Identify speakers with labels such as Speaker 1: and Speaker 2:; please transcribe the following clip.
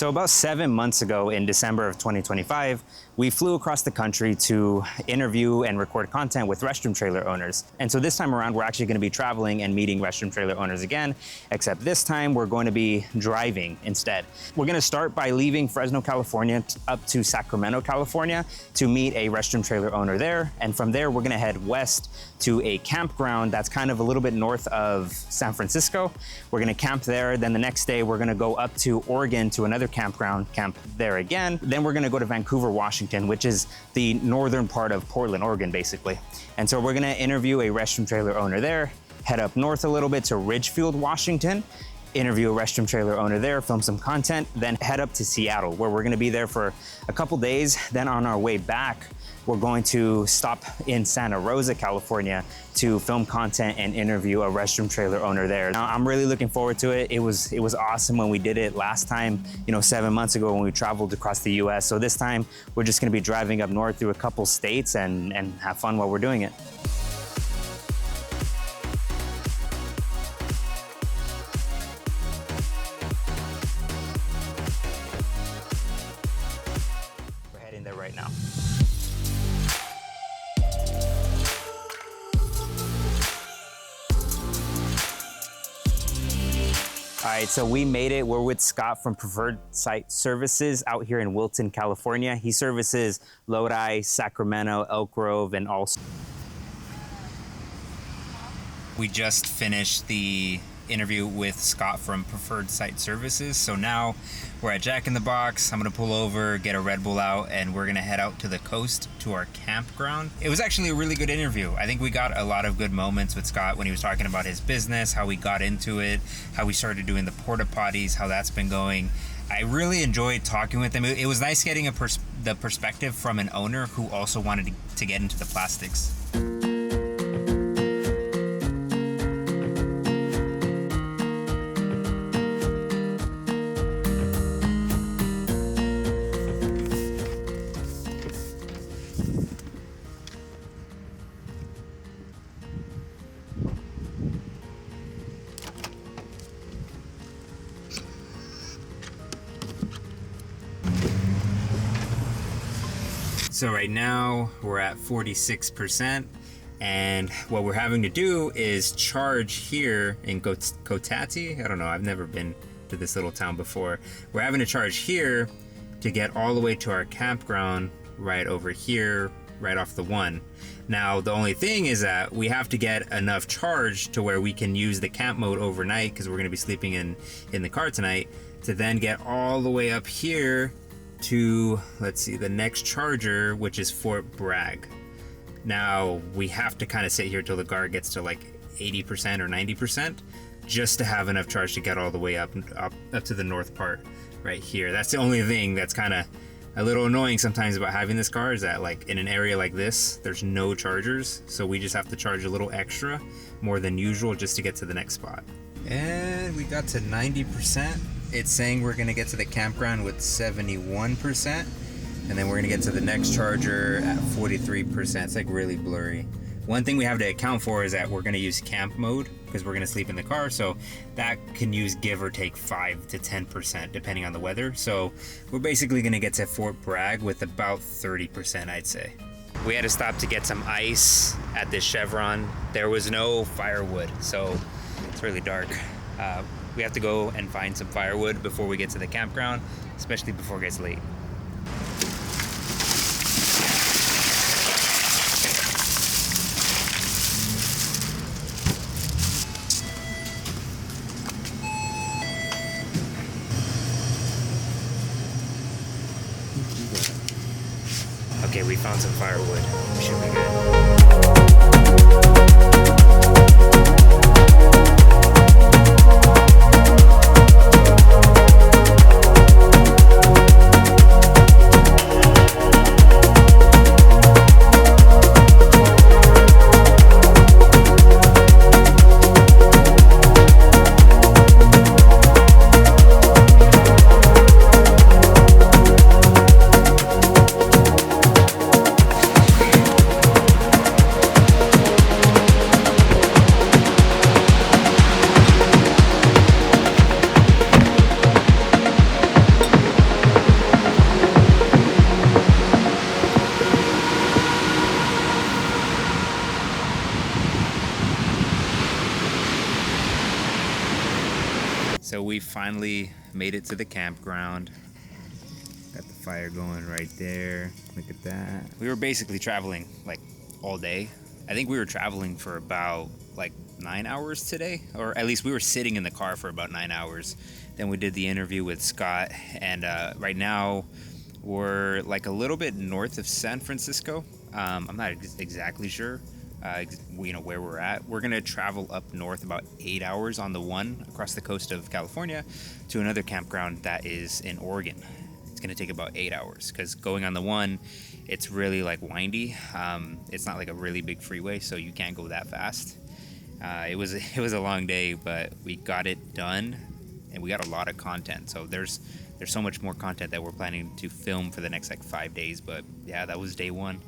Speaker 1: So about 7 months ago in December of 2025, we flew across the country to interview and record content with Restroom trailer owners. And so this time around, we're actually going to be traveling and meeting Restroom trailer owners again, except this time we're going to be driving instead. We're going to start by leaving Fresno, California up to Sacramento, California to meet a Restroom trailer owner there. And from there, we're going to head west to a campground that's kind of a little bit north of San Francisco. We're going to camp there. Then the next day, we're going to go up to Oregon to another campground, camp there again. Then we're going to go to Vancouver, Washington, which is the northern part of Portland, Oregon, basically. And so we're going to interview a Restroom trailer owner there, head up north a little bit to Ridgefield, Washington, interview a Restroom trailer owner there, film some content, then head up to Seattle, where we're going to be there for a couple days. Then on our way back, we're going to stop in Santa Rosa, California to film content and interview a Restroom trailer owner there. Now, I'm really looking forward to it. It was awesome when we did it last time, 7 months ago when we traveled across the US. So this time, we're just gonna be driving up north through a couple states and have fun while we're doing it. We're heading there right now. All right, so we made it. We're with Scott from Preferred Site Services out here in Wilton, California. He services Lodi, Sacramento, Elk Grove, and also. We just finished the interview with Scott from Preferred Site Services. So now we're at Jack in the Box. I'm gonna pull over, get a Red Bull out, and we're gonna head out to the coast to our campground. It was actually a really good interview. I think we got a lot of good moments with Scott when he was talking about his business, how we got into it, how we started doing the porta potties, how that's been going. I really enjoyed talking with him. It was nice getting the perspective from an owner who also wanted to get into the plastics. So right now we're at 46%, and what we're having to do is charge here in Cotati. I don't know, I've never been to this little town before. We're having to charge here to get all the way to our campground right over here, right off the one. Now the only thing is that we have to get enough charge to where we can use the camp mode overnight, because we're going to be sleeping in the car tonight, to then get all the way up here to, let's see, the next charger, which is Fort Bragg. Now we have to kind of sit here till the car gets to like 80% or 90% just to have enough charge to get all the way up to the north part right here. That's the only thing that's kind of a little annoying sometimes about having this car, is that like in an area like this, there's no chargers, so we just have to charge a little extra, more than usual, just to get to the next spot. And we got to 90%. It's saying we're gonna get to the campground with 71%, and then we're gonna get to the next charger at 43%. It's like really blurry. One thing we have to account for is that we're gonna use camp mode because we're gonna sleep in the car, so that can use give or take 5 to 10% depending on the weather. So we're basically gonna get to Fort Bragg with about 30%, I'd say. We had to stop to get some ice at this Chevron. There was no firewood, so it's really dark. We have to go and find some firewood before we get to the campground, especially before it gets late. Okay, we found some firewood. We should be good. finally made it to the campground. Got the fire going right there. Look at that. We were basically traveling like all day. I think we were traveling for about like 9 hours today, or at least we were sitting in the car for about 9 hours. Then we did the interview with Scott, and right now we're like a little bit north of San Francisco. I'm not exactly sure, where we're at. We're gonna travel up north about 8 hours on the one across the coast of California to another campground that is in Oregon. It's gonna take about 8 hours because going on the one, it's really like windy. It's not like a really big freeway, so you can't go that fast. It was a long day, but we got it done, and we got a lot of content. So there's so much more content that we're planning to film for the next like 5 days. But yeah, that was day one.